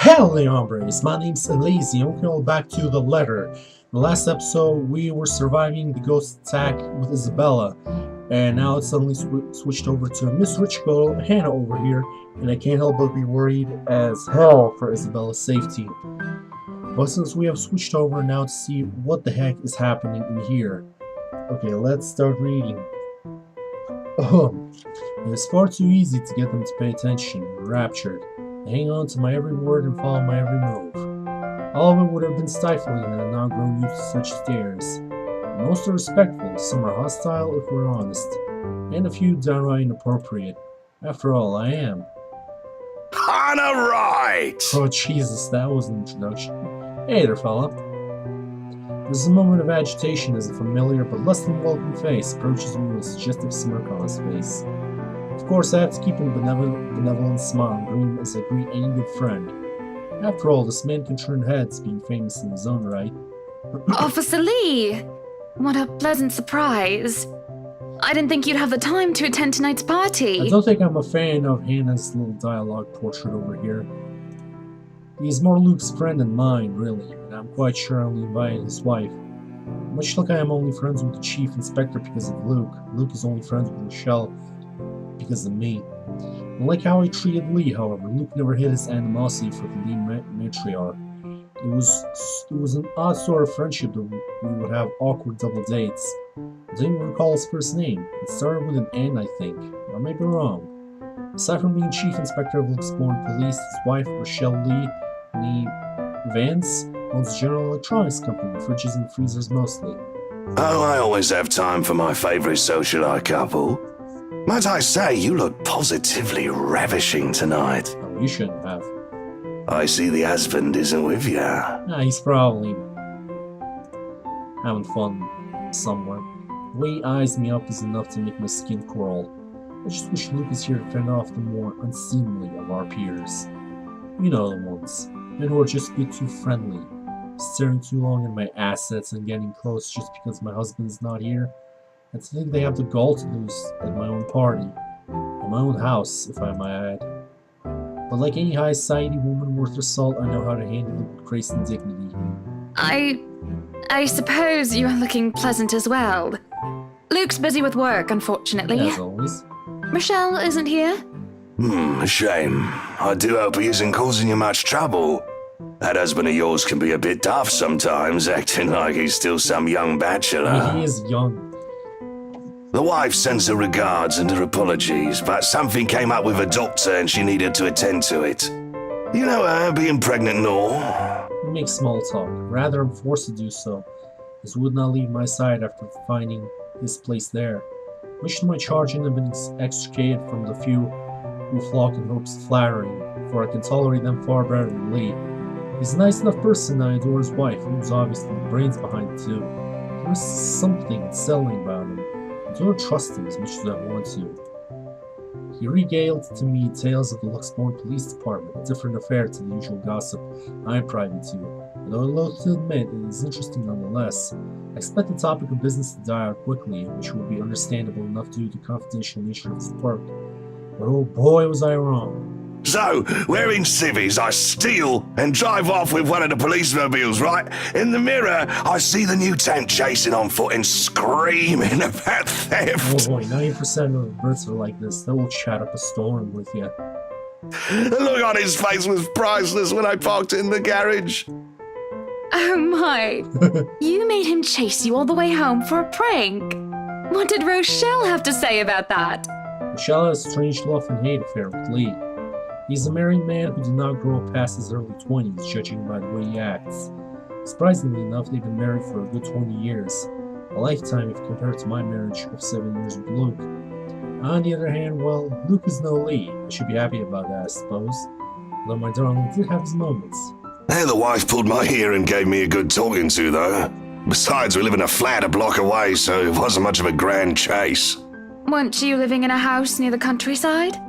Hello there, hombres. My name's L.A.zy, and welcome back to The Letter. In the last episode, we were surviving the ghost attack with Isabella, and now it's suddenly switched over to Miss Rich Girl, Hannah over here, and I can't help but be worried as hell for Isabella's safety. But since we have switched over now to see what the heck is happening in here. Okay, let's start reading. It's far too easy to get them to pay attention, raptured. They hang on to my every word and follow my every move. All of it would have been stifling had I not grown used to such stares. Most are respectful, some are hostile if we're honest, and a few downright inappropriate. After all, I am. Hannah right! Oh Jesus, that was an introduction. Hey there, fella. There's a moment of agitation as a familiar but less than welcome face approaches me with a suggestive smirk on his face. Of course, I have to keep a benevolent smile green as I greet any good friend. After all, this man can turn heads, being famous in his own right. Officer Lee! What a pleasant surprise. I didn't think you'd have the time to attend tonight's party. I don't think I'm a fan of Hannah's little dialogue portrait over here. He's more Luke's friend than mine, really, and I'm quite sure I only invited his wife. Much like I am only friends with the chief inspector because of Luke, Luke is only friends with Michelle because of me. Unlike how I treated Lee, however, Luke never hid his animosity for the lead matriarch. It was an odd sort of friendship that we would have awkward double dates. I don't even recall his first name. It started with an N, I think. I may be wrong. Aside from being chief inspector of Luxembourg Police, his wife, Rochelle Nee Vance, owns a general electronics company, fridges and freezers mostly. Oh, I always have time for my favourite socialite couple. Might I say, you look positively ravishing tonight. Oh, you shouldn't have. I see the husband isn't with you. He's probably having fun somewhere. The way he eyes me up is enough to make my skin crawl. I just wish Luke is here to fend off the more unseemly of our peers. You know the ones. Men who are just a bit too friendly, staring too long at my assets and getting close just because my husband's not here. And to think they have the gall to lose at my own party. At my own house, if I might add. But like any high society woman worth her salt, I know how to handle it with grace and dignity. I suppose you are looking pleasant as well. Luke's busy with work, unfortunately. As always. Michelle isn't here? A shame. I do hope he isn't causing you much trouble. That husband of yours can be a bit daft sometimes, acting like he's still some young bachelor. He is young. The wife sends her regards and her apologies, but something came up with her doctor and she needed to attend to it. You know her, being pregnant and all. We make small talk. Rather, I'm forced to do so, as he would not leave my side after finding his place there. Much to my chagrin, I've been extricated from the few who flock in hopes of flattery, for I can tolerate them far better than Lee. He's a nice enough person, and I adore his wife, who's obviously the brains behind it too. There's something unsettling about him. I don't trust him as much as I want to. He regaled to me tales of the Luxembourg Police Department, a different affair to the usual gossip I am privy to, although I loathe to admit it is interesting nonetheless. I expect the topic of business to die out quickly, which would be understandable enough due to the confidential nature of his work. But oh boy was I wrong. So, wearing civvies, I steal and drive off with one of the police mobiles, right? In the mirror, I see the new tank chasing on foot and screaming about theft. Oh boy, 90% of the Brits are like this. They will chat up a storm with you. The look on his face was priceless when I parked in the garage. Oh my. You made him chase you all the way home for a prank. What did Rochelle have to say about that? Michelle has a strange love and hate affair with Lee. He's a married man who did not grow up past his early 20s, judging by the way he acts. Surprisingly enough, they've been married for a good 20 years, a lifetime if compared to my marriage of 7 years with Luke. On the other hand, well, Luke is no Lee. I should be happy about that, I suppose. Though my darling did have his moments. Hey, the wife pulled my ear and gave me a good talking to, though. Besides, we live in a flat a block away, so it wasn't much of a grand chase. Weren't you living in a house near the countryside?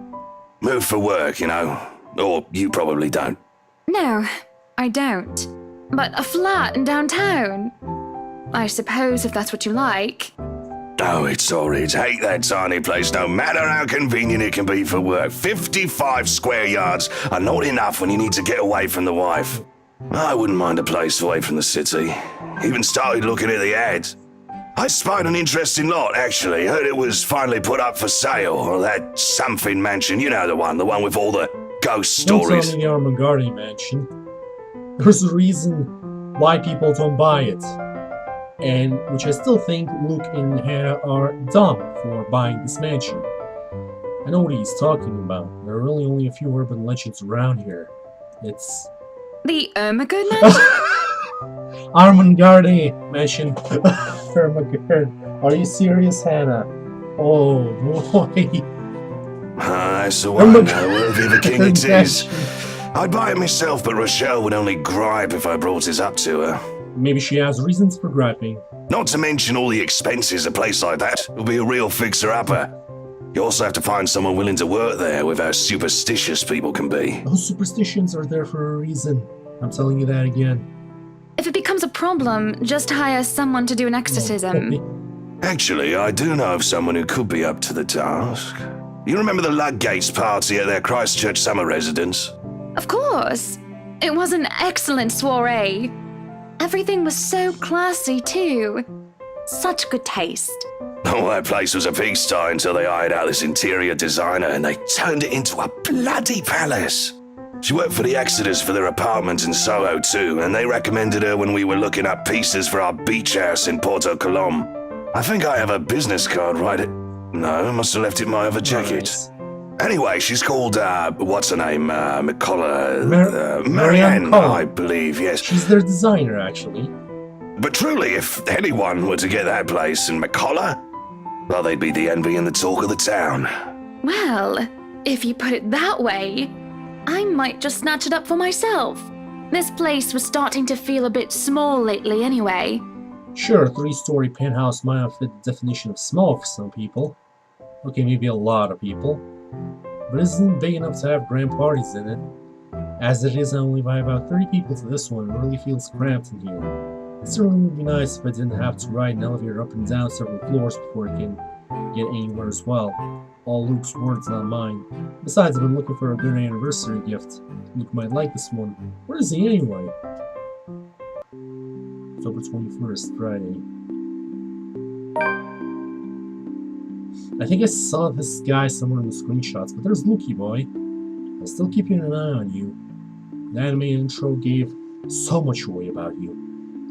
Moved for work, you know. Or you probably don't. No, I don't. But a flat in downtown. I suppose if that's what you like. Oh, it's horrid. Hate that tiny place, no matter how convenient it can be for work. 55 square yards are not enough when you need to get away from the wife. I wouldn't mind a place away from the city. Even started looking at the ads. I spied an interesting lot, actually. Heard it was finally put up for sale. Or that something mansion, you know the one with all the ghost Don't stories. tell me the Armagardi mansion. There's a reason why people don't buy it. And which I still think Luke and Hannah are dumb for buying this mansion. I know what he's talking about. There are really only a few urban legends around here. It's... The Ermagerd mansion? Armagardi mansion. Armagardi. Are you serious, Hannah? Oh, boy. That's the one. Worthy of a king it is. I'd buy it myself, but Rochelle would only gripe if I brought it up to her. Maybe she has reasons for griping. Not to mention all the expenses a place like that will be a real fixer-upper. You also have to find someone willing to work there with how superstitious people can be. Those superstitions are there for a reason. I'm telling you that again. If it becomes a problem, just hire someone to do an exorcism. Actually, I do know of someone who could be up to the task. You remember the Ludgates party at their Christchurch summer residence? Of course. It was an excellent soiree. Everything was so classy, too. Such good taste. Oh, that place was a pigsty until they hired out this interior designer and they turned it into a bloody palace. She worked for the Exodus for their apartment in Soho too, and they recommended her when we were looking up pieces for our beach house in Porto Colom. I think I have a business card right at... No, I must have left it in my other jacket. Nice. Anyway, she's called, what's her name? McCullough... Marianne Marianne, I believe, yes. She's their designer, actually. But truly, if anyone were to get that place in McCullough, well, they'd be the envy and the talk of the town. Well, if you put it that way, I might just snatch it up for myself. This place was starting to feel a bit small lately anyway. Sure, a 3-story penthouse might not fit the definition of small for some people. Okay, maybe a lot of people. But it isn't big enough to have grand parties in it. As it is, I only buy about 30 people to this one. It really feels cramped in here. It certainly would be nice if I didn't have to ride an elevator up and down several floors before I can get anywhere as well. All Luke's words, not mine. Besides, I've been looking for a good anniversary gift. Luke might like this one. Where is he anyway? October 21st, Friday. I think I saw this guy somewhere in the screenshots, but there's Lukey boy. I'm still keeping an eye on you. The animated intro gave so much away about you.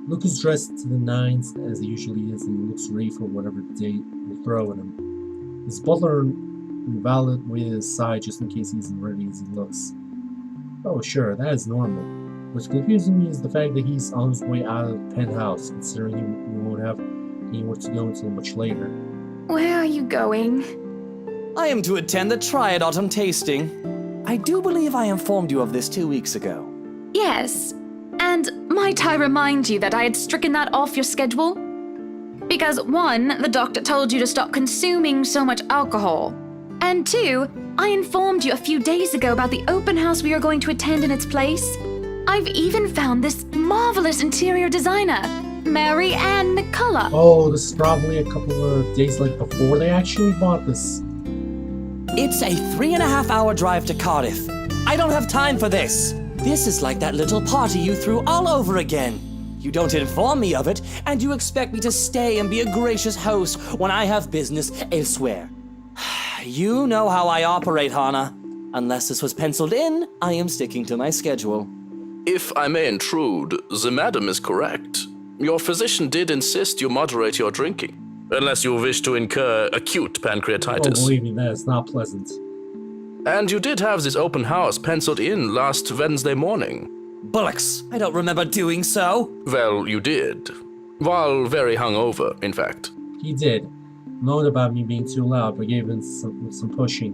Luke is dressed to the nines, as he usually is, and he looks ready for whatever the day will throw at him. His butler and valet wait at his side just in case he isn't ready as he looks. Oh sure, that is normal. What's confusing me is the fact that he's on his way out of the penthouse, considering he won't have anywhere to go until much later. Where are you going? I am to attend the Triad Autumn Tasting. I do believe I informed you of this 2 weeks ago. Yes. And might I remind you that I had stricken that off your schedule? Because 1, the doctor told you to stop consuming so much alcohol. And 2, I informed you a few days ago about the open house we are going to attend in its place. I've even found this marvelous interior designer, Mary Ann McCullough. Oh, this is probably a couple of days like before they actually bought this. It's a 3.5-hour drive to Cardiff. I don't have time for this. This is like that little party you threw all over again. You don't inform me of it, and you expect me to stay and be a gracious host when I have business elsewhere. You know how I operate, Hannah. Unless this was penciled in, I am sticking to my schedule. If I may intrude, the madam is correct. Your physician did insist you moderate your drinking, unless you wish to incur acute Oh, pancreatitis. believe me, that is not pleasant. And you did have this open house penciled in last Wednesday morning. Bullocks, I don't remember doing so. Well, you did. While very hungover, in fact. He did. Moaned about me being too loud, but gave in some pushing.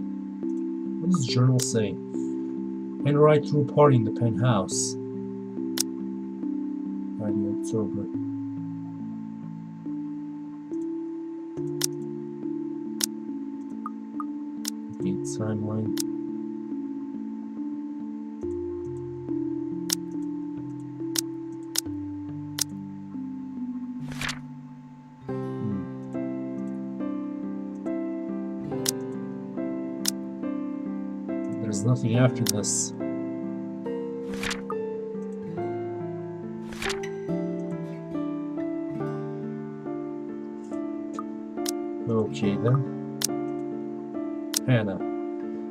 What does the journal say? And right through a party in the penthouse. Friday, October. Okay, timeline. There's nothing after this. Okay then. Hannah.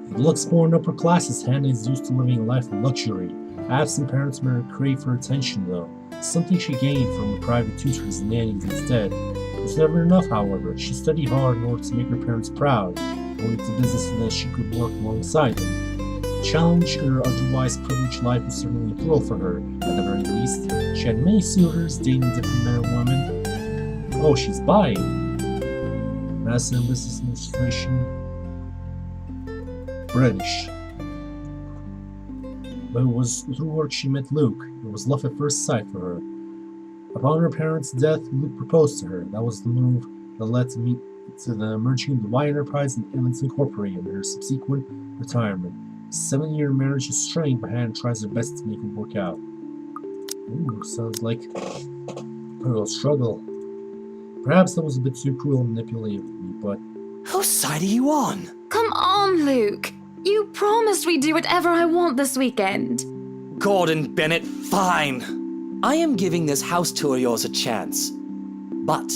With looks born upper classes, Hannah is used to living a life of luxury. Absent parents may crave for attention though, something she gained from her private tutors and nannies instead. It was never enough, however. She studied hard in order to make her parents proud, going to business so that she could work alongside them. The challenge in her otherwise privileged life was certainly a thrill for her, at the very least. She had many suitors, dating different men and women. Oh, she's buying. Master in Business Administration. British. But it was through work she met Luke. It was love at first sight for her. Upon her parents' death, Luke proposed to her. That was the move that led to the merging of the Y Enterprise and Evans Incorporated and her subsequent retirement. A 7-year marriage is strained, but Hannah tries her best to make it work out. Ooh, sounds like a real struggle. Perhaps that was a bit too cruel and manipulative of me, but... Whose side are you on? Come on, Luke. You promised we'd do whatever I want this weekend. Gordon Bennett, fine. I am giving this house tour of yours a chance. But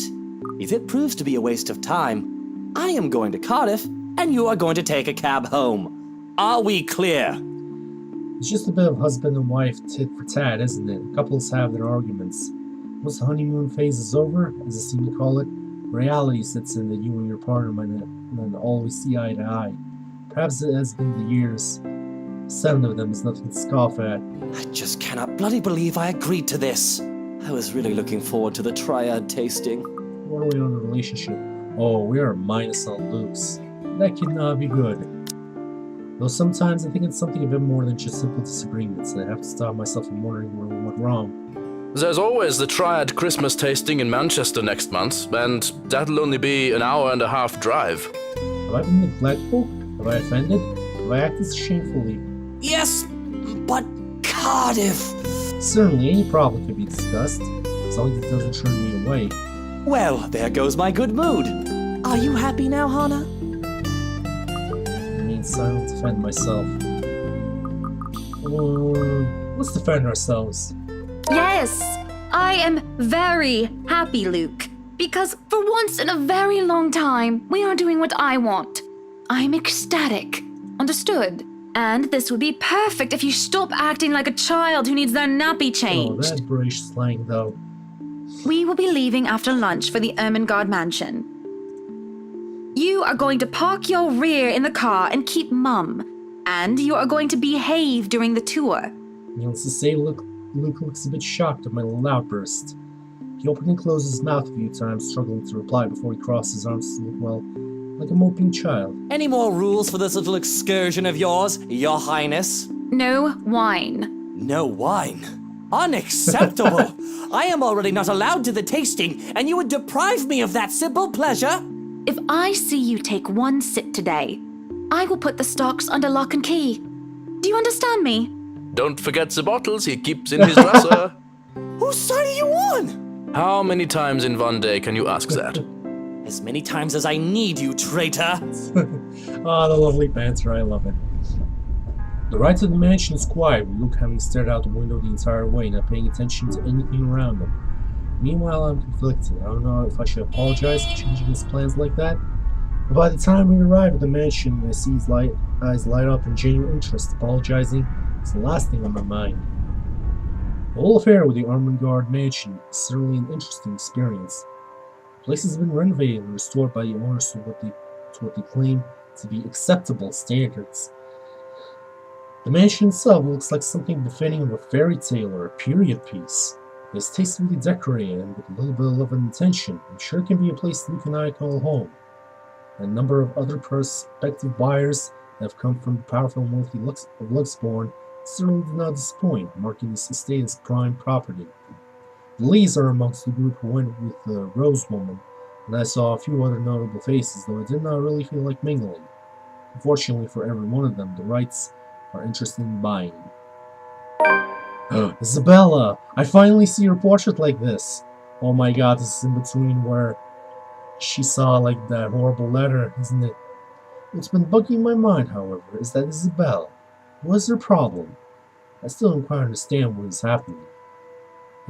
if it proves to be a waste of time, I am going to Cardiff, and you are going to take a cab home. Are we clear? It's just a bit of husband and wife tit for tat, isn't it? Couples have their arguments. Once the honeymoon phase is over, as I seem to call it, reality sets in that you and your partner might not always see eye to eye. Perhaps it has been the years. 7 of them is nothing to scoff at. I just cannot bloody believe I agreed to this. I was really looking forward to the triad tasting. What are we on a relationship? Oh, we are minus on Luke's. That cannot be good. Though sometimes I think it's something a bit more than just simple disagreements, and I have to stop myself from wondering where we went wrong. There's always the Triad Christmas tasting in Manchester next month, and that'll only be an hour-and-a-half drive. Have I been neglectful? Have I offended? Have I acted shamefully? Yes, but Cardiff. Certainly, any problem can be discussed, as long as it doesn't turn me away. Well, there goes my good mood. Are you happy now, Hannah? I remain silent to defend myself. Let's defend ourselves. Yes, I am very happy, Luke. Because for once in a very long time, we are doing what I want. I'm ecstatic. Understood? And this would be perfect if you stop acting like a child who needs their nappy Oh, changed. that British slang, though. We will be leaving after lunch for the Ermengarde mansion. You are going to park your rear in the car and keep mum. And you are going to behave during the tour. Needless to say, Luke looks a bit shocked at my little outburst. He opened and closed his mouth a few times, struggling to reply before he crossed his arms to look, well, like a moping child. Any more rules for this little excursion of yours, Your Highness? No wine. No wine? Unacceptable! I am already not allowed to the tasting, and you would deprive me of that simple pleasure? If I see you take one sip today, I will put the stocks under lock and key. Do you understand me? Don't forget the bottles he keeps in his dresser. Whose side are you on? How many times in one day can you ask that? As many times as I need you, traitor. Ah, the lovely banter, I love it. The ride to the mansion is quiet, with Luke having stared out the window the entire way, not paying attention to anything around him. Meanwhile, I'm conflicted. I don't know if I should apologize for changing his plans like that. But by the time we arrive at the mansion, I see his eyes light up in genuine interest. Apologizing is the last thing on my mind. The whole affair with the Ermengarde mansion is certainly an interesting experience. The place has been renovated and restored by the owners to what they claim to be acceptable standards. The mansion itself looks like something befitting of a fairy tale or a period piece. It is tastefully decorated and with a little bit of love and attention. I'm sure it can be a place Luke and I call home. And a number of other prospective buyers that have come from the powerful and wealthy of Luxbourne certainly did not disappoint, marking this estate as prime property. The L.A.zy are amongst the group who went with the Rose Woman, and I saw a few other notable faces, though I did not really feel like mingling. Unfortunately for every one of them, the Wrights are interested in buying. Isabella! I finally see her portrait like this! Oh my god, this is in between where she saw like that horrible letter, isn't it? What's been bugging my mind, however, is that Isabella, What's their problem? I still don't quite understand what is happening.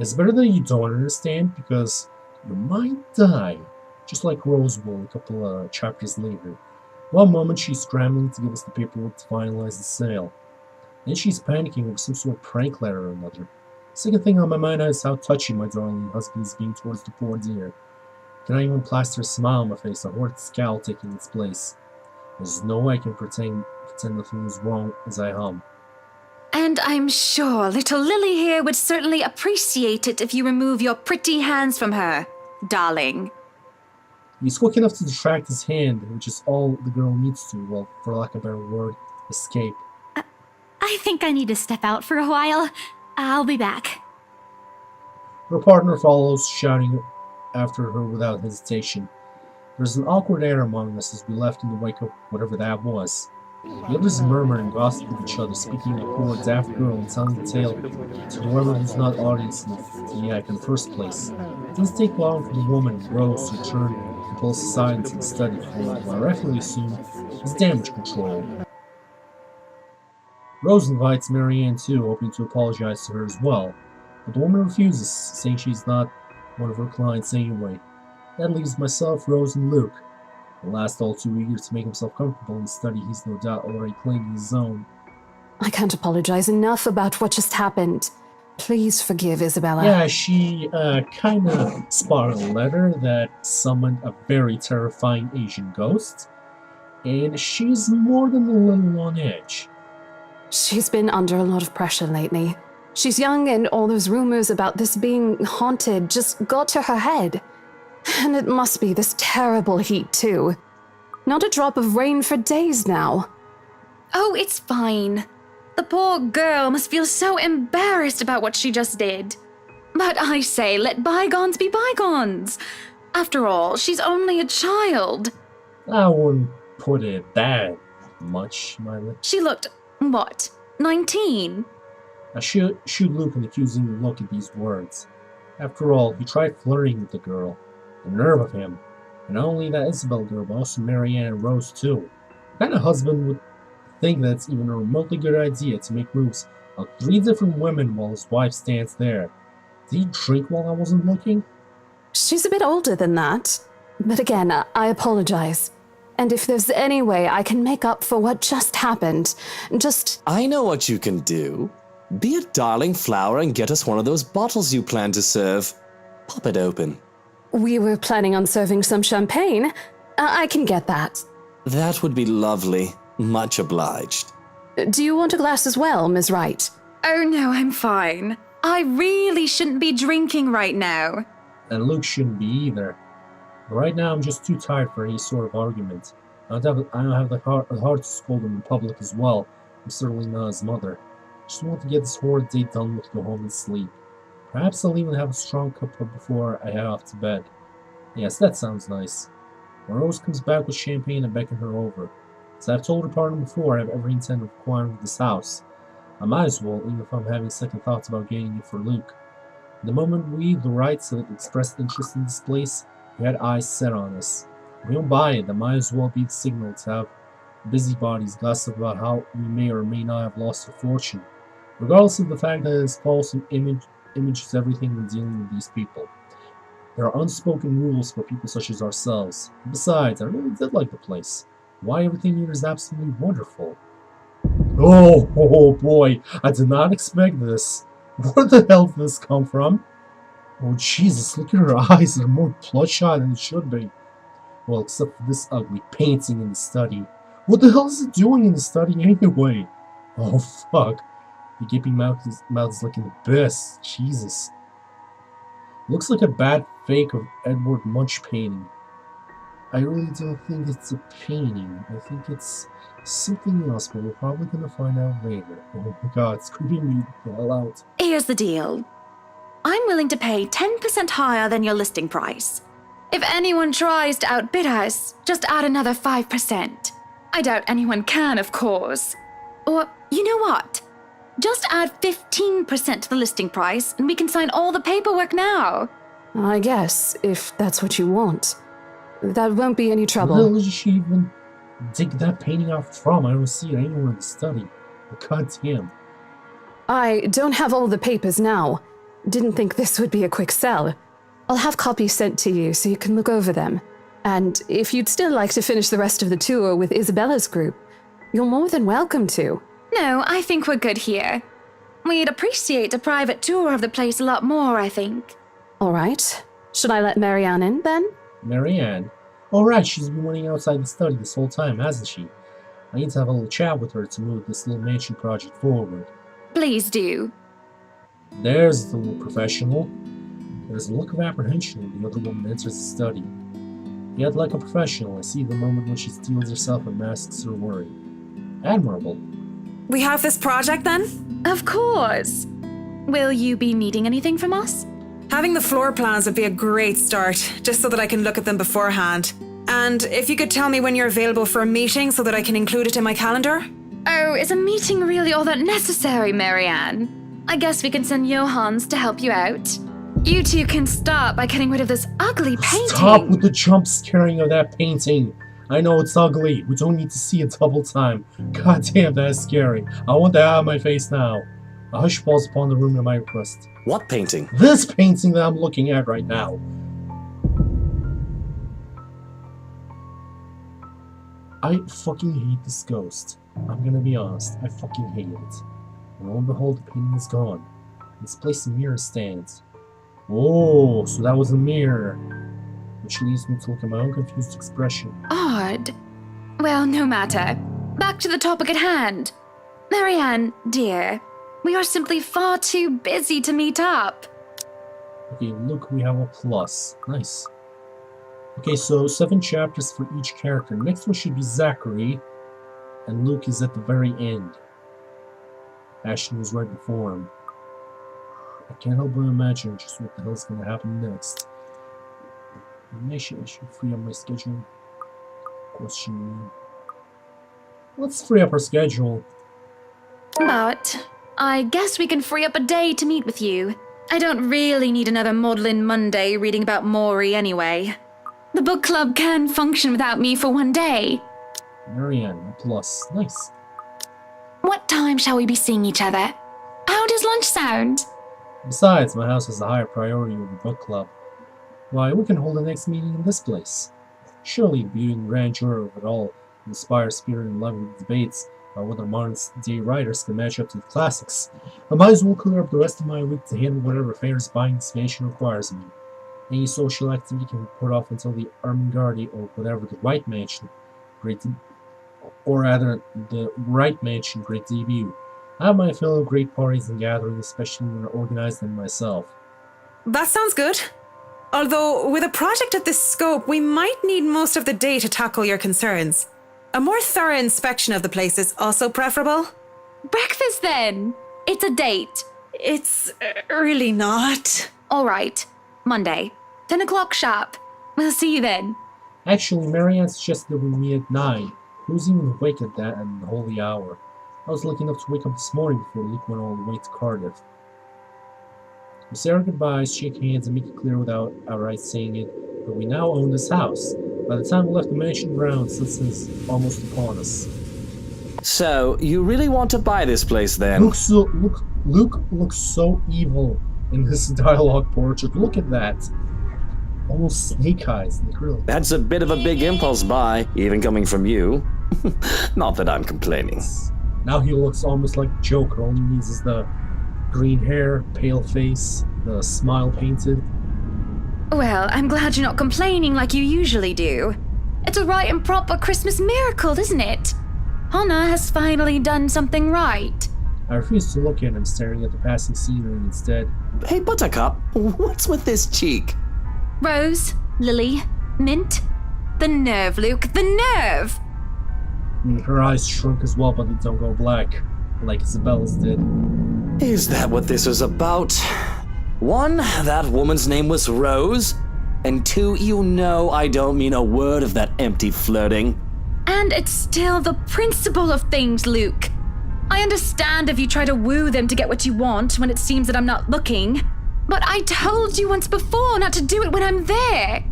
It's better that you don't understand because you might die. Just like Rose will a couple of chapters later. One moment she's scrambling to give us the paperwork to finalize the sale. Then she's panicking over some sort of prank letter or another. Second thing on my mind is how touchy my darling husband is being towards the poor dear. Can I even plaster a smile on my face, a horrid scowl taking its place? There's no way I can pretend nothing is wrong as I hum. And I'm sure little Lily here would certainly appreciate it if you remove your pretty hands from her, darling. He's quick enough to distract his hand, which is all the girl needs to, well, for lack of a better word, escape. I think I need to step out for a while. I'll be back. Her partner follows, shouting after her without hesitation. There's an awkward air among us as we left in the wake of whatever that was. The others murmur and gossip with each other, speaking of the poor daft girl and telling the tale to whoever was not audience in the act in the first place. It doesn't take long for the woman, Rose, to turn and pull us aside into the study for what I rightfully assume is damage control. Rose invites Marianne too, hoping to apologize to her as well, but the woman refuses, saying she's not one of her clients anyway. That leaves myself, Rose, and Luke. The last all too eager to make himself comfortable in the study he's no doubt already claiming his own. I can't apologize enough about what just happened. Please forgive Isabella. Yeah, she kinda spotted a letter that summoned a very terrifying Asian ghost, and she's more than a little on edge. She's been under a lot of pressure lately. She's young and all those rumors about this being haunted just got to her head. And it must be this terrible heat too. Not a drop of rain for days now. Oh, it's fine. The poor girl must feel so embarrassed about what she just did. But I say, let bygones be bygones. After all, she's only a child. I wouldn't put it that much, Miley. She looked, what, 19? I shoot Luke an accusing look at these words. After all, he tried flirting with the girl. The nerve of him. And not only that Isabel girl, but also Marianne and Rose too. What kind of husband would think that's even a remotely good idea to make moves on 3 different women while his wife stands there? Did he drink while I wasn't looking? She's a bit older than that. But again, I apologize. And if there's any way I can make up for what just happened, just... I know what you can do. Be a darling flower and get us one of those bottles you plan to serve. Pop it open. We were planning on serving some champagne. I can get that. That would be lovely. Much obliged. Do you want a glass as well, Ms. Wright? Oh no, I'm fine. I really shouldn't be drinking right now. And Luke shouldn't be either. But right now I'm just too tired for any sort of argument. I don't have the heart to scold him in public as well. I'm certainly not his mother. I just want to get this horrid date done with, go home and sleep. Perhaps I'll even have a strong cup before I head off to bed. Yes, that sounds nice. When Rose comes back with champagne, I beckon her over. As I've told her partner before, I have every intent of acquiring this house. I might as well, even if I'm having second thoughts about getting it for Luke. The moment we, the Wrights, have expressed interest in this place, we had eyes set on us. If we don't buy it, that might as well be the signal to have busybodies gossip about how we may or may not have lost a fortune, regardless of the fact that this false image is everything when dealing with these people. There are unspoken rules for people such as ourselves. Besides, I really did like the place. Why, everything here is absolutely wonderful. Oh boy, I did not expect this. Where the hell did this come from? Oh Jesus, look at her eyes, they're more bloodshot than it should be. Well, except for this ugly painting in the study. What the hell is it doing in the study anyway? Oh fuck. The gaping mouth is looking the best. Jesus. Looks like a bad fake of Edward Munch painting. I really don't think it's a painting. I think it's something else, but we're probably gonna find out later. Oh my god, it's creeping me the hell out. Here's the deal. I'm willing to pay 10% higher than your listing price. If anyone tries to outbid us, just add another 5%. I doubt anyone can, of course. Or, you know what? Just add 15% to the listing price, and we can sign all the paperwork now. I guess, if that's what you want. That won't be any Where the trouble. hell did she even dig that painting out from? I don't see it anywhere in the study. God damn. I don't have all the papers now. Didn't think this would be a quick sell. I'll have copies sent to you so you can look over them. And if you'd still like to finish the rest of the tour with Isabella's group, you're more than welcome to. No, I think we're good here. We'd appreciate a private tour of the place a lot more, I think. All right. Should I let Marianne in, then? Marianne? Alright, she's been waiting outside the study this whole time, hasn't she? I need to have a little chat with her to move this little mansion project forward. Please do. There's the little professional. There's a look of apprehension when the other woman enters the study. Yet like a professional, I see the moment when she steels herself and masks her worry. Admirable. We have this project then? Of course. Will you be needing anything from us? Having the floor plans would be a great start, just so that I can look at them beforehand. And if you could tell me when you're available for a meeting so that I can include it in my calendar? Oh, is a meeting really all that necessary, Marianne? I guess we can send Johans to help you out. You two can start by getting rid of this ugly painting. Stop with the jump scaring of that painting. I know it's ugly. We don't need to see it double time. God damn, that is scary. I want that out of my face now. A hush falls upon the room at my request. What painting? This painting that I'm looking at right now. I fucking hate this ghost. I'm gonna be honest, I fucking hate it. And lo and behold, the painting is gone. In its place, a mirror stands. Oh, so that was a mirror. Which leads me to look at my own confused expression. Odd. Well, no matter. Back to the topic at hand. Marianne, dear, we are simply far too busy to meet up. Okay, look, we have a plus. Nice. Okay, so 7 chapters for each character. Next one should be Zachary, and Luke is at the very end. Ashton was right before him. I can't help but imagine just what the hell's gonna happen next. I should free up my schedule. Question. Let's free up our schedule. But I guess we can free up a day to meet with you. I don't really need another Maudlin Monday reading about Maury anyway. The book club can function without me for one day. Marianne, a plus. Nice. What time shall we be seeing each other? How does lunch sound? Besides, my house has a higher priority over the book club. Why, we can hold the next meeting in this place. Surely the beauty and grandeur of it all inspires spirit and love of debates about whether modern-day writers can match up to the classics. I might as well clear up the rest of my week to handle whatever affairs buying expansion requires of me. Any social activity can be put off until the Armengardi or whatever the Right Mansion great debut. I have my fill of great parties and gatherings, especially when they're organized them myself. That sounds good. Although, with a project of this scope, we might need most of the day to tackle your concerns. A more thorough inspection of the place is also preferable. Breakfast then. It's a date. It's really not. All right. Monday. 10 o'clock sharp. We'll see you then. Actually, Marianne suggested that we meet at 9. Who's even awake at that unholy hour? I was lucky enough to wake up this morning before Luke went all the way to Cardiff. We say our goodbyes, shake hands, and make it clear without outright saying it, but we now own this house. By the time we left the mansion grounds, this is almost upon us. So, you really want to buy this place then? Luke looks so evil in this dialogue portrait. Look at that. Almost snake eyes, like really. That's a bit of a big impulse buy, even coming from you. Not that I'm complaining. Now he looks almost like Joker. All he needs is the green hair, pale face, the smile painted. Well, I'm glad you're not complaining like you usually do. It's a right and proper Christmas miracle, isn't it? Hannah has finally done something right. I refuse to look at him, staring at the passing scenery instead. Hey, Buttercup, what's with this cheek? Rose, Lily, Mint. The nerve, Luke, the nerve! Her eyes shrunk as well, but they don't go black, like Isabella's did. Is that what this is about? 1, that woman's name was Rose. And 2, you know I don't mean a word of that empty flirting. And it's still the principle of things, Luke. I understand if you try to woo them to get what you want when it seems that I'm not looking. But I told you once before not to do it when I'm there.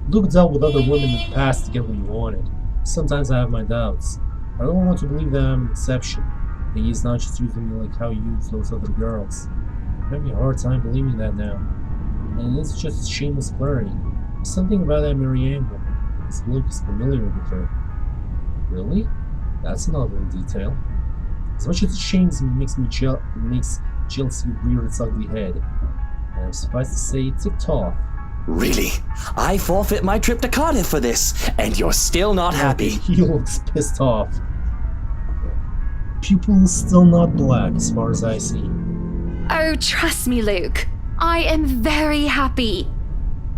Luke dealt with other women in the past to get what he wanted. Sometimes I have my doubts. I don't want to believe that I'm an exception. that he's not just using me like how he used those other girls. I'm having a hard time believing that now. And it's just shameless flirting. There's something about that Marianne woman. This Luke is familiar with her. Really? That's a novel detail. As much as it shames me, it makes jealousy rear its ugly head. And I'm surprised to say it ticked off. Really? I forfeit my trip to Cardiff for this, and you're still not happy. He looks pissed off. Pupil is still not black, as far as I see. Oh, trust me, Luke. I am very happy.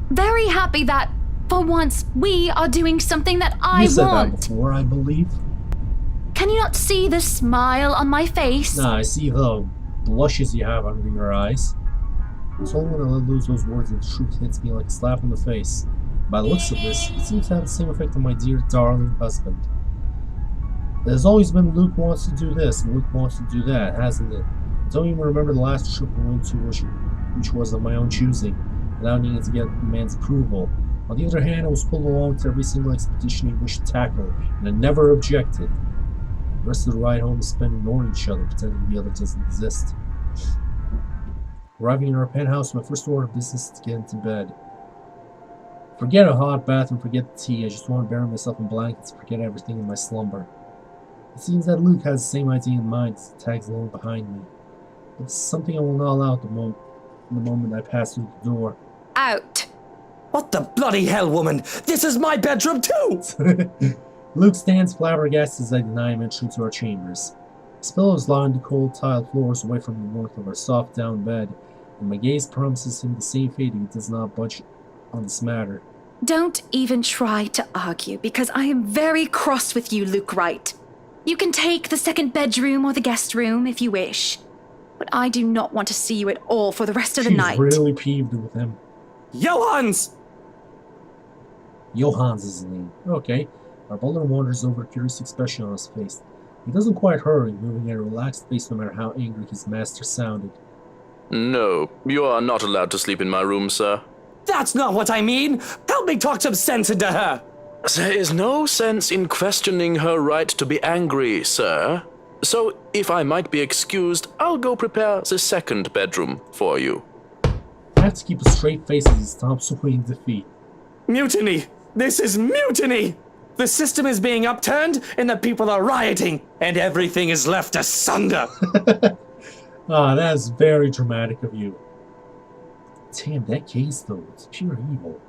Very happy that, for once, we are doing something that I You said want. that before, I believe. Can you not see the smile on my face? Nah, I see the blushes you have under your eyes. It's only when I lose those words that the truth hits me like a slap in the face. By the looks of this, it seems to have the same effect on my dear, darling husband. There's always been Luke wants to do this and Luke wants to do that, hasn't it? I don't even remember the last trip we went to, which was of my own choosing, without needing to get the man's approval. On the other hand, I was pulled along to every single expedition he wished to tackle, and I never objected. The rest of the ride home is spent ignoring each other, pretending the other doesn't exist. Arriving in our penthouse, my first order of business is to get into bed. Forget a hot bath and forget the tea. I just want to bury myself in blankets and forget everything in my slumber. It seems that Luke has the same idea in mind as he tags along behind me. It's something I will not allow the moment I pass through the door. Out. What the bloody hell, woman? This is my bedroom too! Luke stands flabbergasted as I deny him entry to our chambers. His pillows lie on the cold tiled floors away from the warmth of our soft down bed, and my gaze promises him the same fate if he does not budge on this matter. Don't even try to argue, because I am very cross with you, Luke Wright. You can take the second bedroom or the guest room if you wish, but I do not want to see you at all for the rest of the night. She's really peeved with him. Johans! Johans is his name. Okay. Our butler wanders over, a curious expression on his face. He doesn't quite hurry, moving at a relaxed pace no matter how angry his master sounded. No, you are not allowed to sleep in my room, sir. That's not what I mean! Help me talk some sense into her! There is no sense in questioning her right to be angry, sir. So, if I might be excused, I'll go prepare the second bedroom for you. I have to keep a straight face as he stomps away in defeat. Mutiny! This is mutiny! The system is being upturned, and the people are rioting, and everything is left asunder! Ah, that is very dramatic of you. Damn, that case though, it's pure evil.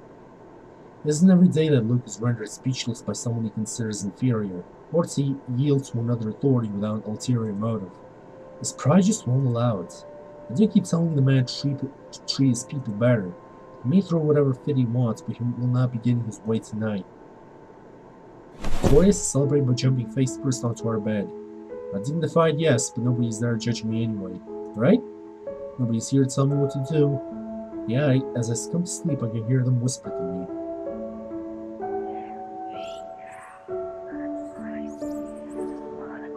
It isn't every day that Luke is rendered speechless by someone he considers inferior, or to yield to another authority without an ulterior motive. His pride just won't allow it. I do keep telling the man to treat his people better. He may throw whatever fit he wants, but he will not be getting his way tonight. Joyous to celebrate by jumping face first onto our bed. A dignified yes, but nobody's there judging me anyway, right? Nobody's here to tell me what to do. Yeah, as I come to sleep, I can hear them whisper to me.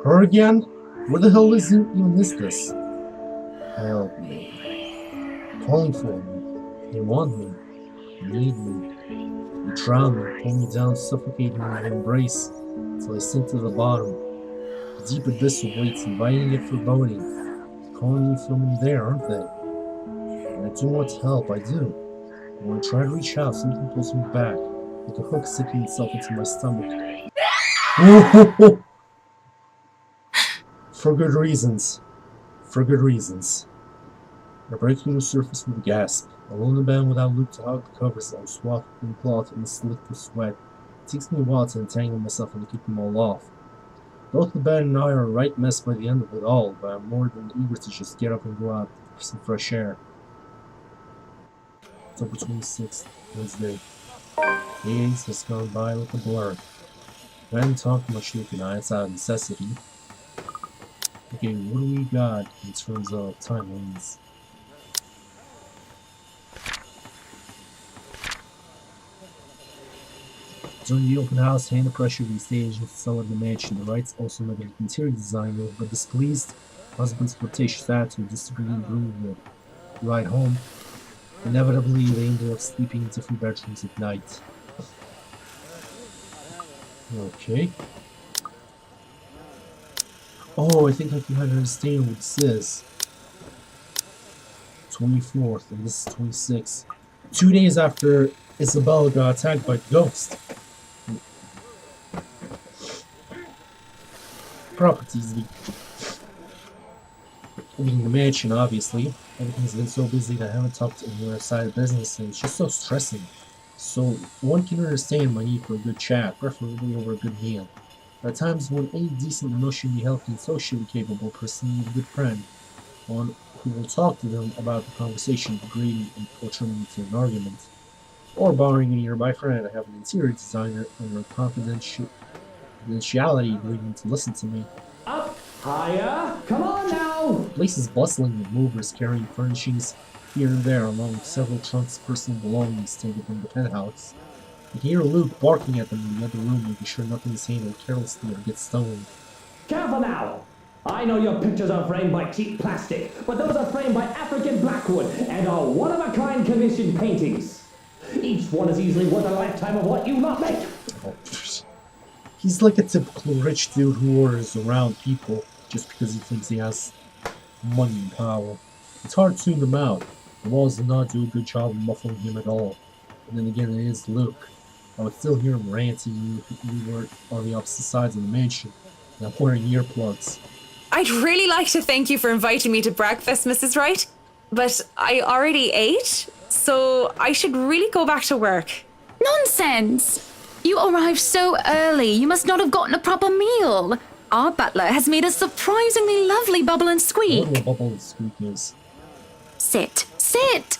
Her again? Where the hell even is this? Help me. Calling for me. They want me. They need me. They drown me, pull me down, suffocate me in their embrace, until I sink to the bottom. The deep abyss awaits, inviting yet foreboding. Calling me from in there, aren't they? And I do want to help, I do. But when I try to reach out, something pulls me back, like a hook sinking itself into my stomach. For good reasons. For good reasons. I break through the surface with a gasp. Alone in bed without Luke to hug the covers, I'm swathed in cloth and slicked with sweat. It takes me a while to entangle myself and to keep them all off. Both the bed and I are a right mess by the end of it all, but I'm more than eager to just get up and go out for some fresh air. October 26th, Wednesday. Days has gone by like a blur. I haven't talked much Luke and I, it's out of necessity. Okay, what do we got in terms of timelines? During the open house, hand the pressure of the estate agents to sell the mansion. The Wrights also met an interior designer, but displeased husband's flirtatious attitude, disagreeing with the ride home. Inevitably, they ended up sleeping in different bedrooms at night. Okay. Oh, I think I can understand what this is. 24th, and this is 26th. 2 days after Isabella got attacked by the ghost. Properties leaving the mansion, obviously. Everything's been so busy that I haven't talked to anyone outside of business, and it's just so stressing. So one can understand my need for a good chat, preferably over a good meal. There are times when any decent, emotionally healthy, and socially capable person needs a good friend, one who will talk to them about the conversation, degrading or turning into an argument. Or borrowing a nearby friend, I have an interior designer under confidentiality agreement to listen to me. Up, higher, come on now! The place is bustling with movers carrying furnishings here and there, along with several trunks of personal belongings taken from the penthouse. I hear Luke barking at them in the other room, making sure nothing is handled carelessly or gets stolen. Careful now! I know your pictures are framed by cheap plastic, but those are framed by African blackwood and are one-of-a-kind commissioned paintings. Each one is easily worth a lifetime of what you lot make. Oh, he's like a typical rich dude who orders around people just because he thinks he has money and power. It's hard to tune them out. The walls do not do a good job of muffling him at all. And then again, it is Luke. I would still hear him ranting if we were on the opposite sides of the mansion, and I'm wearing earplugs. I'd really like to thank you for inviting me to breakfast, Mrs. Wright, but I already ate, so I should really go back to work. Nonsense! You arrived so early, you must not have gotten a proper meal. Our butler has made a surprisingly lovely bubble and I squeak. don't know what bubble and squeak is. Sit, sit!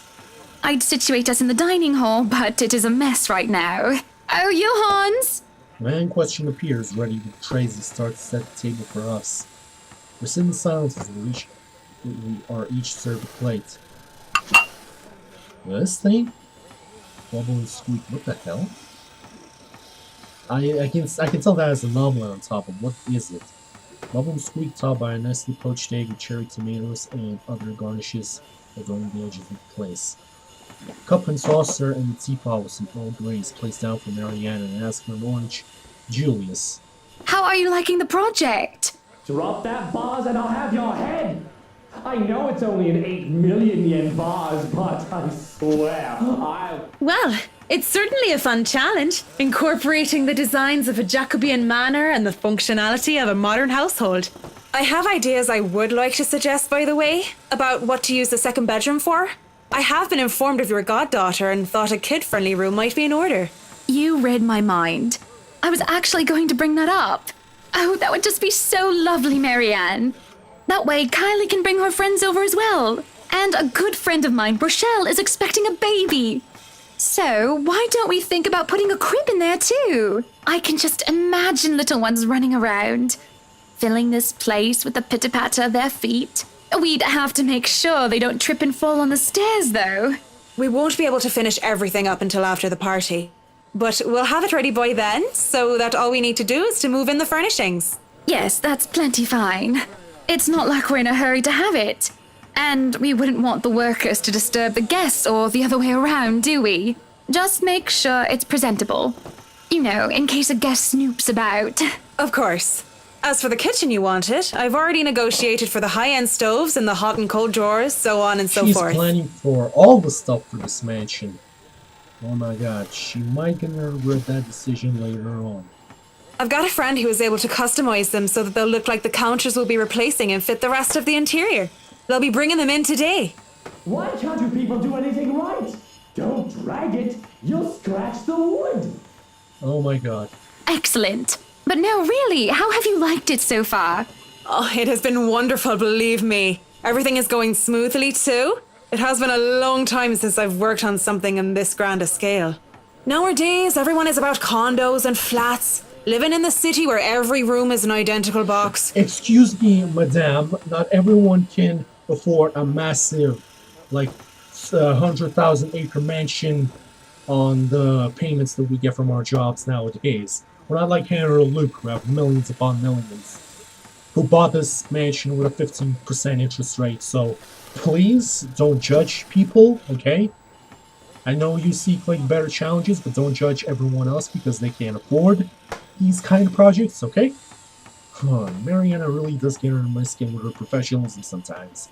I'd situate us in the dining hall, but it is a mess right now. Oh, Johans! The man in question appears, ready with trays and starts to set the table for us. We sit in silence as we are each served a plate. This thing? Bubble and squeak, what the hell? I can tell that has an omelet on top of. What is it? Bubble and squeak topped by a nicely poached egg with cherry tomatoes and other garnishes adorning the edges of the place. Cup and saucer and the teapot with some Earl Greys placed down for Marianne and asked for an orange Julius. How are you liking the project? Drop that vase and I'll have your head! I know it's only an 8 million yen vase, but I swear, Well, it's certainly a fun challenge, incorporating the designs of a Jacobean manor and the functionality of a modern household. I have ideas I would like to suggest, by the way, about what to use the second bedroom for. I have been informed of your goddaughter and thought a kid-friendly room might be in order. You read my mind. I was actually going to bring that up. Oh, that would just be so lovely, Marianne. That way, Kylie can bring her friends over as well. And a good friend of mine, Rochelle, is expecting a baby. So, why don't we think about putting a crib in there too? I can just imagine little ones running around, filling this place with the pitter-patter of their feet. We'd have to make sure they don't trip and fall on the stairs, though. We won't be able to finish everything up until after the party. But we'll have it ready by then, so that all we need to do is to move in the furnishings. Yes, that's plenty fine. It's not like we're in a hurry to have it. And we wouldn't want the workers to disturb the guests or the other way around, do we? Just make sure it's presentable. You know, in case a guest snoops about. Of course. As for the kitchen you wanted, I've already negotiated for the high-end stoves and the hot and cold drawers, so on and so forth. She's planning for all the stuff for this mansion. Oh my god, she might gonna regret that decision later on. I've got a friend who is able to customize them so that they'll look like the counters we'll be replacing and fit the rest of the interior. They'll be bringing them in today. why can't you people do anything right? Don't drag it, you'll scratch the wood. Oh my god. Excellent. But no, really, how have you liked it so far? Oh, it has been wonderful, believe me. Everything is going smoothly too. It has been a long time since I've worked on something on this grand a scale. Nowadays, everyone is about condos and flats, living in the city where every room is an identical box. Excuse me, madame, not everyone can afford a massive, like, 100,000 acre mansion on the payments that we get from our jobs nowadays. We're not like Hannah or Luke, who have millions upon millions, who bought this mansion with a 15% interest rate, so please don't judge people, okay? I know you seek like better challenges, but don't judge everyone else because they can't afford these kind of projects, okay? Mariana really does get under my skin with her professionalism sometimes.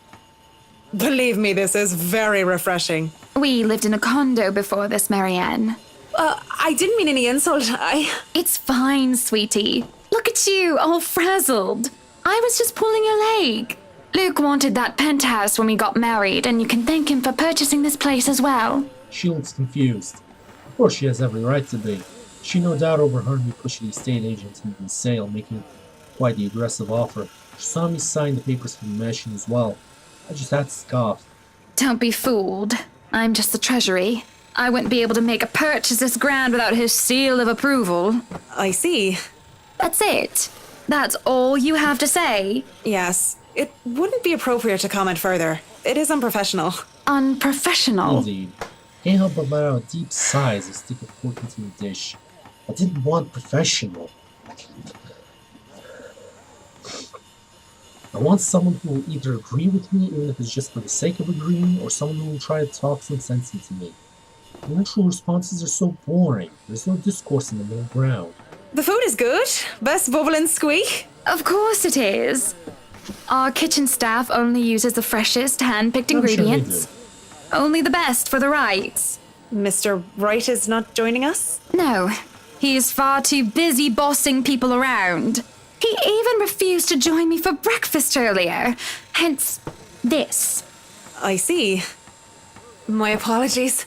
Believe me, this is very refreshing. We lived in a condo before this, Marianne. I didn't mean any insult. It's fine, sweetie. Look at you, all frazzled. I was just pulling your leg. Luke wanted that penthouse when we got married, and you can thank him for purchasing this place as well. She looks confused. Of course she has every right to be. She no doubt overheard me pushing the estate agent into the sale, making quite the aggressive offer. She saw me sign the papers for the mansion as well. I just had to scoff. Don't be fooled. I'm just the treasury. I wouldn't be able to make a purchase this grand without his seal of approval. I see. That's it. That's all you have to say. Yes, it wouldn't be appropriate to comment further. It is unprofessional. Unprofessional. Indeed. Can't help but let out a deep sigh as I stick a fork into the dish. I didn't want professional. I want someone who will either agree with me, even if it's just for the sake of agreeing, or someone who will try to talk some sense into me. The actual responses are so boring. There's no discourse in the middle ground. The food is good. Best bubble and squeak. Of course it is. Our kitchen staff only uses the freshest, hand-picked I'm sure they ingredients. do. Only the best for the Wrights. Mr. Wright is not joining us? No, he is far too busy bossing people around. He even refused to join me for breakfast earlier. Hence, this. I see. My apologies.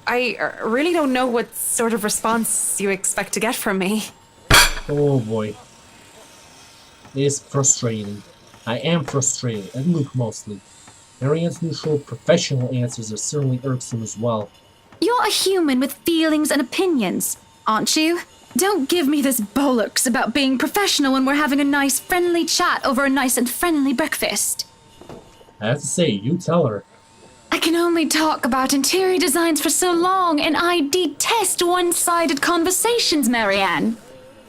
I really don't know what sort of response you expect to get from me. Oh boy. It is frustrating. I am frustrated, and Luke mostly. Marianne's neutral, professional answers are certainly irksome as well. You're a human with feelings and opinions, aren't you? Don't give me this bollocks about being professional when we're having a nice friendly chat over a nice and friendly breakfast. I have to say, you tell her. I can only talk about interior designs for so long, and I detest one-sided conversations, Marianne.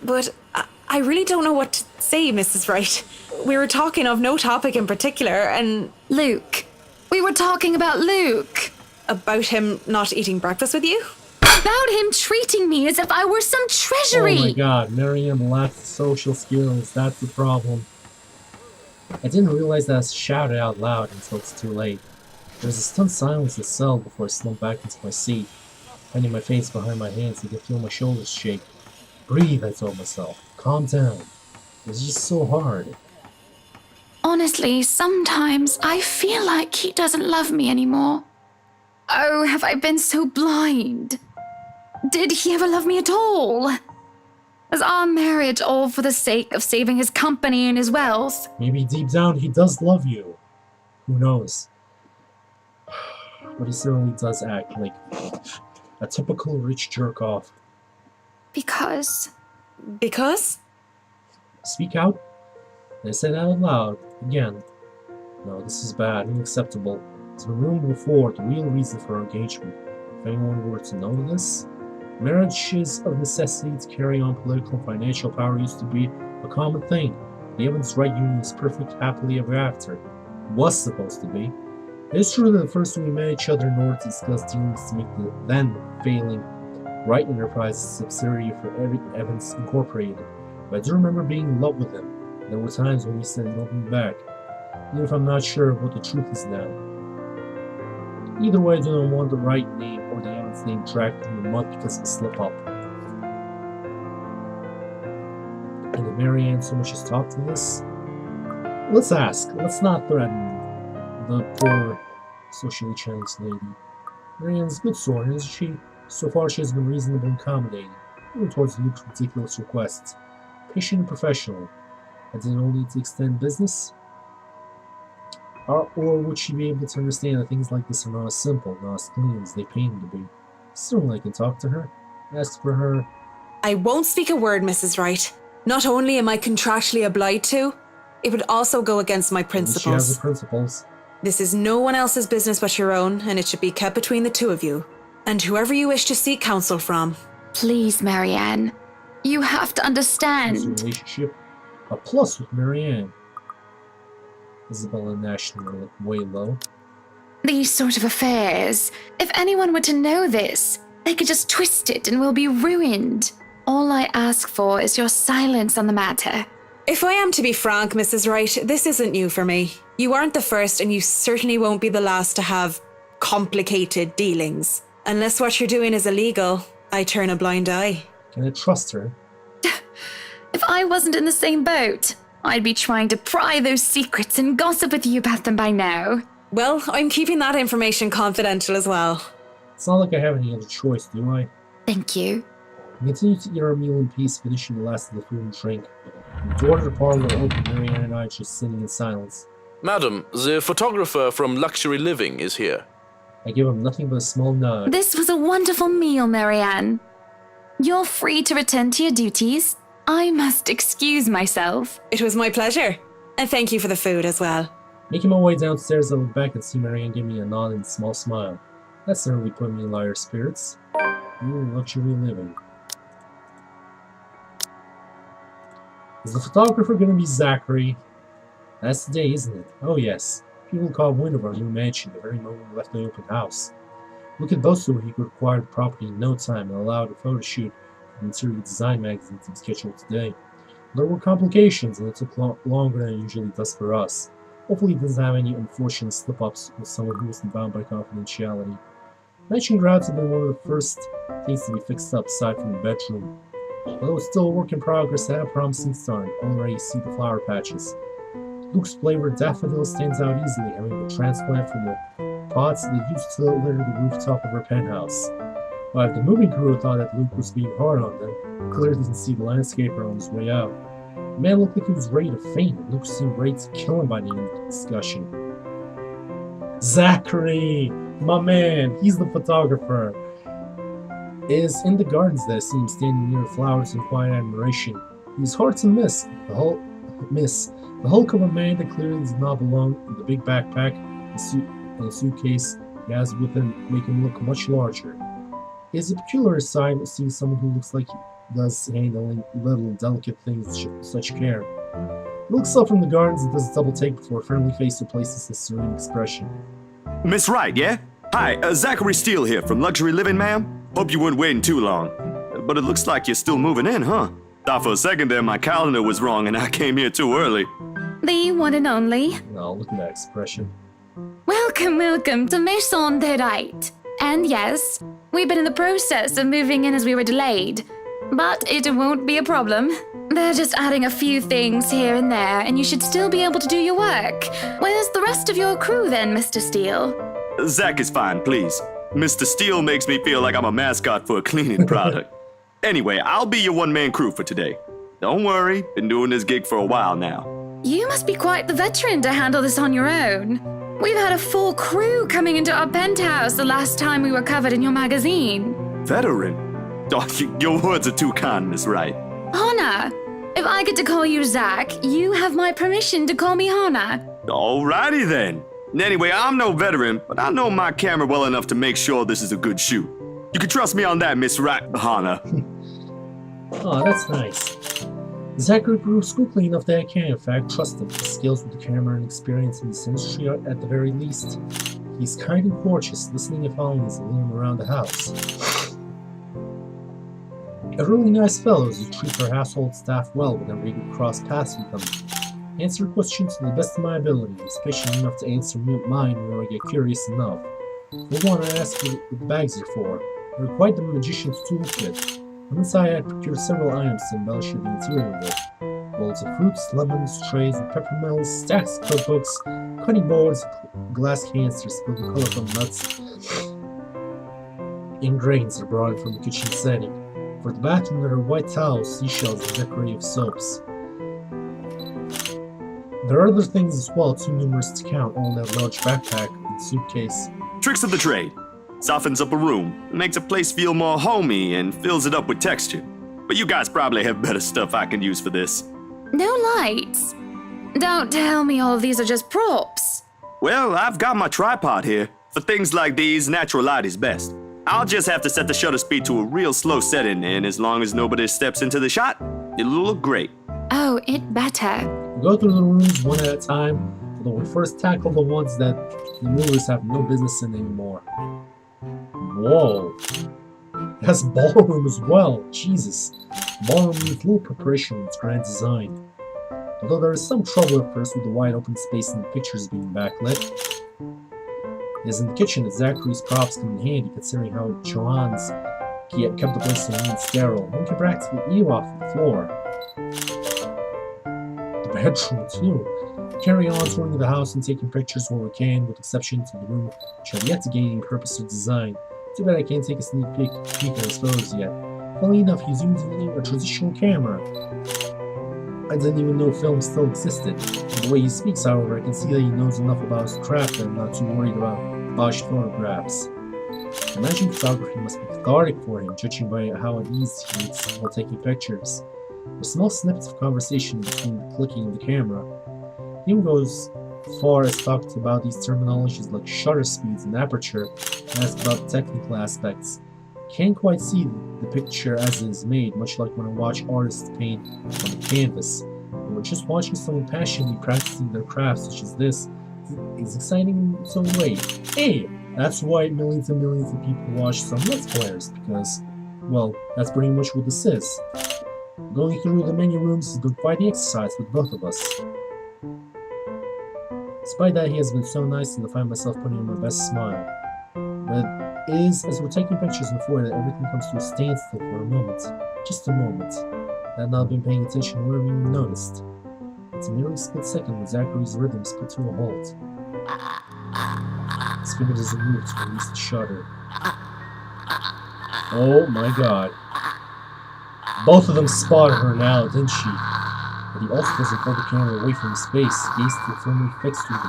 But I really don't know what to say, Mrs. Wright. We were talking of no topic in particular, and... Luke. We were talking about Luke. About him not eating breakfast with you? About him treating me as if I were some treasury. Oh my god, Marianne lacks social skills, that's the problem. I didn't realize that I shouted out loud until it's too late. There was a stunned silence in the cell before I slumped back into my seat. Hiding my face behind my hands, I could feel my shoulders shake. Breathe, I told myself. Calm down. It's just so hard. Honestly, sometimes I feel like he doesn't love me anymore. Oh, have I been so blind? Did he ever love me at all? Was our marriage all for the sake of saving his company and his wealth? Maybe deep down he does love you. Who knows? But he certainly does act like a typical rich jerk-off. Because... Because? Speak out. I said that out loud. Again. No, this is bad, unacceptable. As we ruined before, the real reason for our engagement. If anyone were to know this, marriages of necessity to carry on political and financial power used to be a common thing. The Evans-Wright union is perfect happily ever after. It was supposed to be. It is true that the first we met each other in order to discuss dealings to make the then failing Wright Enterprises subsidiary for Evans Incorporated. But I do remember being in love with him. There were times when he said he'd love me back, even if I'm not sure what the truth is now. Either way, I do not want the Wright name or the Evans name dragged through the mud because of a slip-up. And if Marianne so much as talked to this, let's ask. Let's not threaten the poor, socially challenged lady. Marianne's a good sort, isn't she? So far, she has been reasonable and accommodating, even towards Luke's ridiculous requests. Patient and professional. I didn't only to extend business. Or would she be able to understand that things like this are not as simple, not as clean as they paint them to be? Certainly I can talk to her, ask for her. I won't speak a word, Mrs. Wright. Not only am I contractually obliged to, it would also go against my principles. She has the principles. This is no one else's business but your own, and it should be kept between the two of you. And whoever you wish to seek counsel from. Please, Marianne. You have to understand. This relationship, a plus with Marianne. Isabella gnashed her lip way low. These sort of affairs, if anyone were to know this, they could just twist it and we'll be ruined. All I ask for is your silence on the matter. If I am to be frank, Mrs. Wright, this isn't new for me. You aren't the first, and you certainly won't be the last to have complicated dealings. Unless what you're doing is illegal, I turn a blind eye. Can I trust her? If I wasn't in the same boat, I'd be trying to pry those secrets and gossip with you about them by now. Well, I'm keeping that information confidential as well. It's not like I have any other choice, do I? Thank you. We continue to eat our meal in peace, finishing the last of the food and drink. The door to the parlor opened, Marianne and I just sitting in silence. Madam, the photographer from Luxury Living is here. I give him nothing but a small nod. This was a wonderful meal, Marianne. You're free to return to your duties. I must excuse myself. It was my pleasure. And thank you for the food as well. Making my way downstairs, I look back and see Marianne give me a nod and a small smile. That certainly put me in lighter spirits. Luxury living. Is the photographer gonna be Zachary? That's the day, isn't it? Oh yes. People caught wind of our new mansion the very moment we left the open house. Look at both so he could acquire the property in no time and allowed a photo shoot for the interior design magazine to be scheduled today. There were complications and it took longer than it usually does for us. Hopefully it doesn't have any unfortunate slip-ups with someone who isn't bound by confidentiality. Matching grouts have been one of the first things to be fixed up aside from the bedroom. Although it's still a work in progress, it had a promising start. Already see the flower patches. Luke's flavored daffodil stands out easily, having been transplanted from the pots that used to litter the rooftop of her penthouse. But if the moving crew thought that Luke was being hard on them, clearly didn't see the landscaper on his way out. The man looked like he was ready to faint, and Luke seemed ready to kill him by the end of the discussion. Zachary! My man! He's the photographer! It is in the gardens that I see him standing near the flowers in quiet admiration. He's hard to miss. The hulk of a man that clearly does not belong in the big backpack and a suitcase he has with him make him look much larger. It is a peculiar sight to see someone who looks like he does handling little delicate things with such care. He looks up from the gardens and does a double take before a friendly face replaces his serene expression. Miss Wright, yeah? Hi, Zachary Steele here from Luxury Living, ma'am. Hope you weren't waiting too long. But it looks like you're still moving in, huh? Thought for a second there my calendar was wrong and I came here too early. The one and only. Oh, look at that expression. Welcome, welcome to Maison de Right. And yes, we've been in the process of moving in as we were delayed. But it won't be a problem. They're just adding a few things here and there, and you should still be able to do your work. Where's the rest of your crew then, Mr. Steele? Zach is fine, please. Mr. Steele makes me feel like I'm a mascot for a cleaning product. Anyway, I'll be your one-man crew for today. Don't worry, been doing this gig for a while now. You must be quite the veteran to handle this on your own. We've had a full crew coming into our penthouse the last time we were covered in your magazine. Veteran? Oh, your words are too kind, Miss Wright. Hannah, if I get to call you Zach, you have my permission to call me Hannah. Alrighty then. Anyway, I'm no veteran, but I know my camera well enough to make sure this is a good shoot. You can trust me on that, Miss Wright, Hannah. Oh, that's nice. Zachary grew quickly enough that I can, in fact, trust him. His skills with the camera and experience in this industry are at the very least. He's kind and courteous, listening and following us and leading him around the house. A really nice fellow who treats our household staff well whenever we cross paths with them. Answer questions to the best of my ability, especially enough to answer mine when I get curious enough. For one, I ask what the bags are for. They're quite the magician's toolkit. On inside, I procured several items to embellish the interior with. Bowls of fruits, lemons, trays of peppermills, stacks of cookbooks, cutting boards, glass canisters filled with colorful nuts, and grains are brought in from the kitchen setting. For the bathroom, there are white towels, seashells, and decorative soaps. There are other things as well, too numerous to count, all in that large backpack and suitcase. Tricks of the trade. Softens up a room, makes a place feel more homey, and fills it up with texture. But you guys probably have better stuff I can use for this. No lights. Don't tell me all of these are just props. Well, I've got my tripod here. For things like these, natural light is best. I'll just have to set the shutter speed to a real slow setting, and as long as nobody steps into the shot, it'll look great. Oh, it better. We go through the rooms one at a time, although we first tackle the ones that the movers have no business in anymore. Whoa. It has a ballroom as well. Jesus. Ballroom with little preparation in its grand design. although there is some trouble at first with the wide open space and the pictures being backlit. It is in the kitchen that Zachary's props come in handy, considering how Johan's kept the place so neat and sterile. One can practically eat off the floor. The bedroom, too. Carry on touring the house and taking pictures where we can, with exception to the room which have yet to gain any purpose or design. Too bad I can't take a sneak peek at his photos yet. Funnily enough, he's using a traditional camera. I didn't even know film still existed. The way he speaks, however, I can see that he knows enough about his craft that I'm not too worried about botched photographs. I imagine photography must be cathartic for him, judging by how at ease he looks while taking pictures. There's small snippets of conversation between the clicking of the camera. He even goes far as talked about these terminologies like shutter speeds and aperture, and asked about technical aspects. Can't quite see the picture as it is made, much like when I watch artists paint on a canvas. But just watching someone passionately practicing their craft such as this is exciting in its own way. Hey, that's why millions and millions of people watch some Let's Players, because, well, that's pretty much what this is. Going through the menu rooms has been quite the exercise with both of us. Despite that, he has been so nice that I find myself putting on my best smile. But it is as we're taking pictures before that everything comes to a standstill for a moment. Just a moment. I had not been paying attention or even noticed. It's a merely split second when Zachary's rhythms put to a halt. His finger doesn't move to release the shutter. Oh my god. Both of them spotted her now, didn't she? But he also doesn't pull the camera away from his face, gaze still firmly fixed through the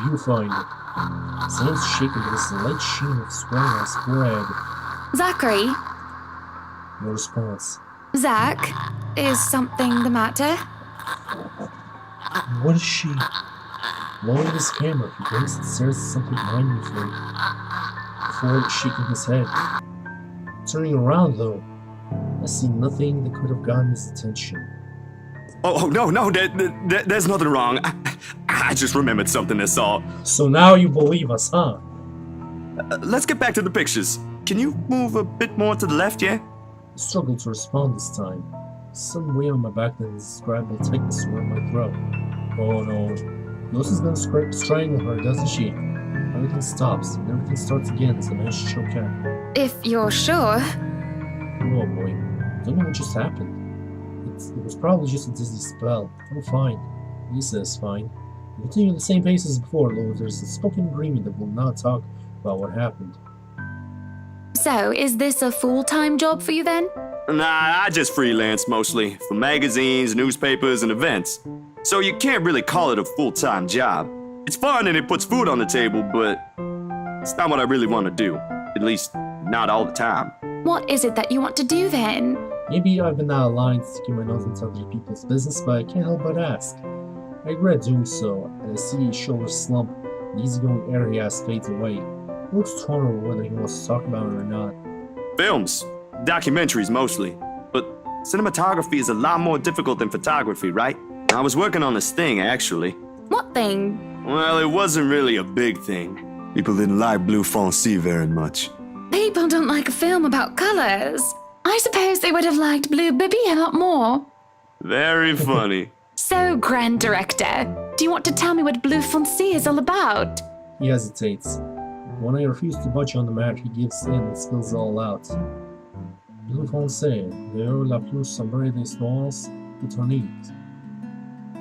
viewfinder. His hands shaking, but there's a light sheen of sweat on his forehead. Zachary? No response. Zach, is something the matter? What is she? Lowering his camera, he blinks and stares at something mindfully, before shaking his head. Turning around, though, I see nothing that could have gotten his attention. Oh, no, there's nothing wrong. I just remembered something I saw. So now you believe us, huh? Let's get back to the pictures. Can you move a bit more to the left, yeah? I struggled to respond this time. Some weight on my back and indescribable tightness around my throat. Oh no. Yossa's gonna strangle her, doesn't she? Everything stops, and everything starts again as I manage to choke out. If you're sure. Oh boy. I don't know what just happened. It was probably just a dizzy spell. I'm fine. Lisa is fine. We continue at the same pace as before, though there's a spoken agreement that we'll not talk about what happened. So, is this a full-time job for you then? Nah, I just freelance mostly, for magazines, newspapers, and events. So you can't really call it a full-time job. It's fun and it puts food on the table, but it's not what I really want to do. At least, not all the time. What is it that you want to do then? Maybe I've been out of line sticking my nose into other people's business, but I can't help but ask. I regret doing so, and I see his shoulders slump, and the easygoing air he has fades away. He looks torn over whether he wants to talk about it or not. Films. Documentaries mostly. But cinematography is a lot more difficult than photography, right? I was working on this thing, actually. What thing? Well, it wasn't really a big thing. People didn't like Blue Fonzie very much. People don't like a film about colors. I suppose they would have liked Blue Bibby a lot more. Very funny. So, Grand Director, do you want to tell me what Blue Fonzie is all about? He hesitates. When I refuse to budge on the matter, he gives in and spills it all out. Blue Fonzie, d'ailleurs la plus sombre des noirs Teutoniques.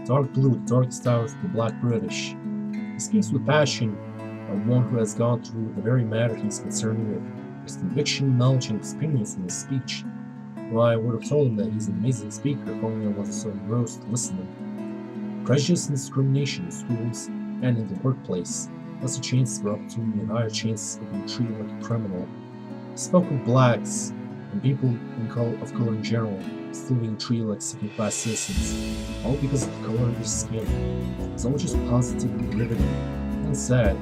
Dark blue, the darkest hour of the Black British. He speaks with passion of one who has gone through the very matter he is concerned with. There's conviction, knowledge, and experience in his speech. Well, I would have told him that he's an amazing speaker if only I wasn't so engrossed listening. Prejudice and discrimination in schools and in the workplace. Lesser chances for opportunity and higher chances of being treated like a criminal. He spoke of blacks and people of color in general, still being treated like second-class citizens, all because of the color of their skin. It's all just positively riveting and sad.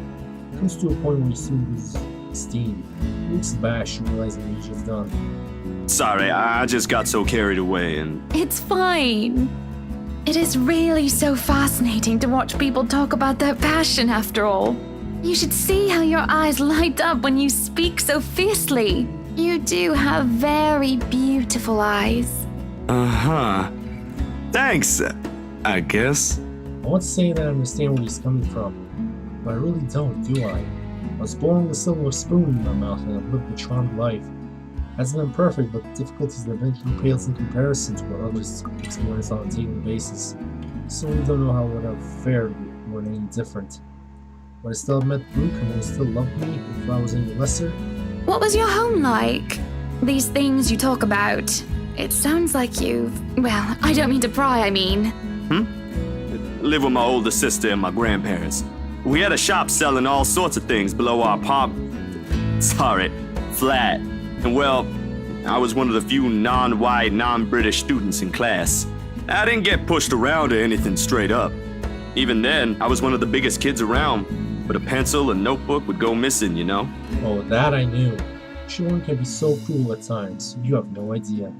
It comes to a point where you soon lose esteem. He looks abashed, realizing what he just done. Sorry, I just got so carried away and... It's fine. It is really so fascinating to watch people talk about their passion after all. You should see how your eyes light up when you speak so fiercely. You do have very beautiful eyes. Uh-huh. Thanks. I guess. I want to say that I understand where he's coming from, but I really don't, do I? I was born with a silver spoon in my mouth and I've lived a charmed life. Hasn't been perfect, but the difficulties that eventually pales in comparison to what others experience on a daily basis. I certainly don't know how I would have fared were it any different. Would I still have met Luke and would he still love me if I was any lesser? What was your home like? These things you talk about. It sounds like well, I don't mean to pry, I mean. Live with my older sister and my grandparents. We had a shop selling all sorts of things below our flat. And well, I was one of the few non-white, non-British students in class. I didn't get pushed around or anything straight up. Even then, I was one of the biggest kids around, but a pencil and notebook would go missing, you know? Oh, that I knew. Children can be so cruel at times, you have no idea.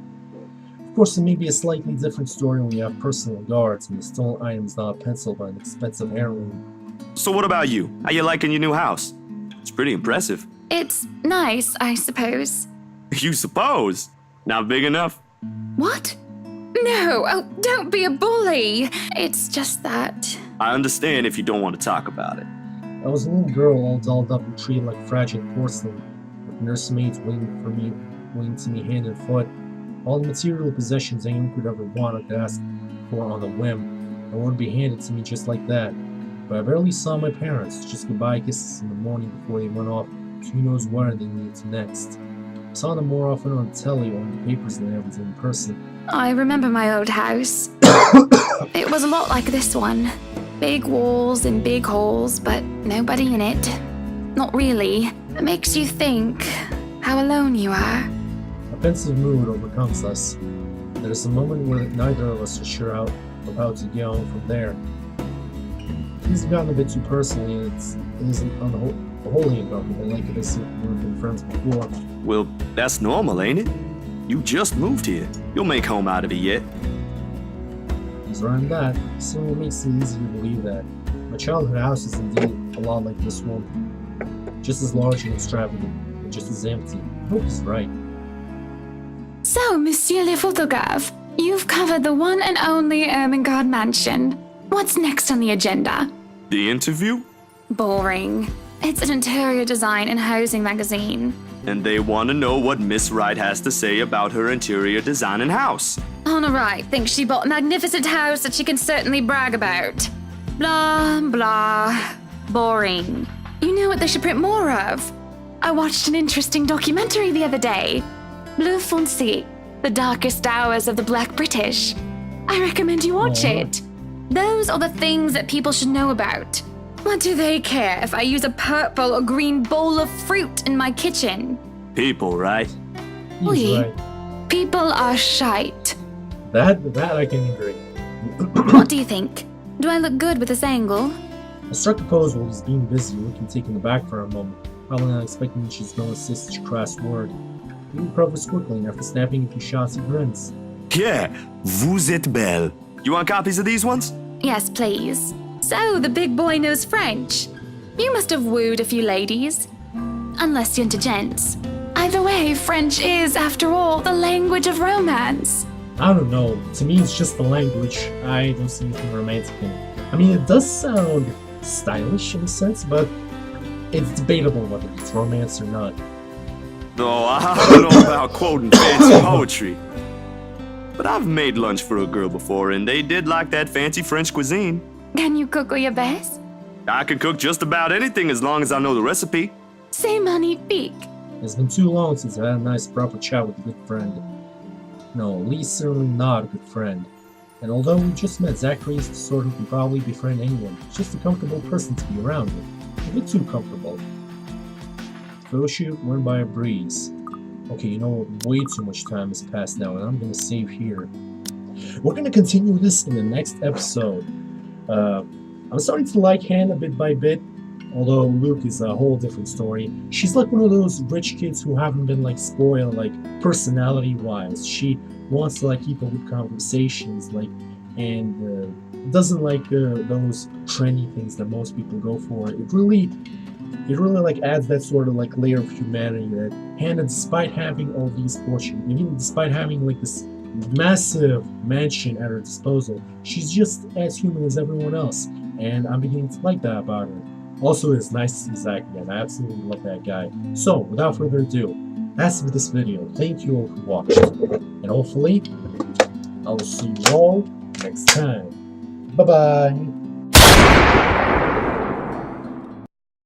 Of course, it may be a slightly different story when you have personal guards and the stolen item is not a pencil but an expensive heirloom. So what about you? How you liking your new house? It's pretty impressive. It's nice, I suppose. You suppose? Not big enough? What? No, oh, don't be a bully. It's just that. I understand if you don't want to talk about it. I was a little girl all dolled up and treated like fragile porcelain, with nursemaids waiting to me hand and foot. All the material possessions anyone could ever want I could ask for on a whim, and would be handed to me just like that. But I barely saw my parents, just goodbye kisses in the morning before they went off to who knows where they needed to next. I saw them more often on the telly or in the papers than I was in person. I remember my old house. It was a lot like this one. Big walls and big halls, but nobody in it. Not really. It makes you think how alone you are. A pensive mood overcomes us. There is a moment where neither of us are sure how to get on from there. Things have gotten a bit too personal, and it isn't unholy about me. Like it as if we've been friends before. Well, that's normal, ain't it? You just moved here. You'll make home out of it yet. As around that, it certainly makes it easy to believe that. My childhood house is indeed a lot like this one. Just as large and extravagant, and just as empty. I hope he's right. So, Monsieur le Photographe, you've covered the one and only Ermengarde mansion. What's next on the agenda? The interview? Boring. It's an interior design and housing magazine. And they want to know what Miss Wright has to say about her interior design and house. Honor Wright thinks she bought a magnificent house that she can certainly brag about. Blah, blah. Boring. You know what they should print more of? I watched an interesting documentary the other day. Bleu Foncé, the darkest hours of the Black British. I recommend you watch it. Those are the things that people should know about. What do they care if I use a purple or green bowl of fruit in my kitchen? People, right? He's right. People are shite. That I can agree. What do you think? Do I look good with this angle? I struck a pose while he's being busy, looking taken aback for a moment, probably not expecting that she's going to say such a crass word. He recovers quickly, and after snapping a few shots, he grins. Yeah, vous êtes belle. You want copies of these ones? Yes, please. So, the big boy knows French. You must have wooed a few ladies. Unless you're into gents. Either way, French is, after all, the language of romance. I don't know. To me, it's just the language. I don't see anything romantic in it. I mean, it does sound stylish in a sense, but it's debatable whether it's romance or not. No, I don't know about quoting fancy poetry. But I've made lunch for a girl before, and they did like that fancy French cuisine. Can you cook your best? I can cook just about anything as long as I know the recipe. C'est magnifique. It's been too long since I had a nice proper chat with a good friend. No, Lee's certainly not a good friend. And although we just met, Zachary is the sort who can probably befriend anyone. He's just a comfortable person to be around with. A bit too comfortable. The photo shoot went by a breeze. Okay, you know what? Way too much time has passed now, and I'm gonna save here. We're gonna continue this in the next episode. I'm starting to like Hannah bit by bit, although Luke is a whole different story. She's like one of those rich kids who haven't been like spoiled, like personality-wise. She wants to like keep up with conversations, and doesn't like those trendy things that most people go for. It really like adds that sort of like layer of humanity that Hannah, despite having all these fortune, even despite having like this massive mansion at her disposal. She's just as human as everyone else, and I'm beginning to like that about her. Also, it's nice to see Zach again. I absolutely love that guy. So, without further ado, that's it for this video. Thank you all who watched, and hopefully, I will see you all next time. Bye-bye.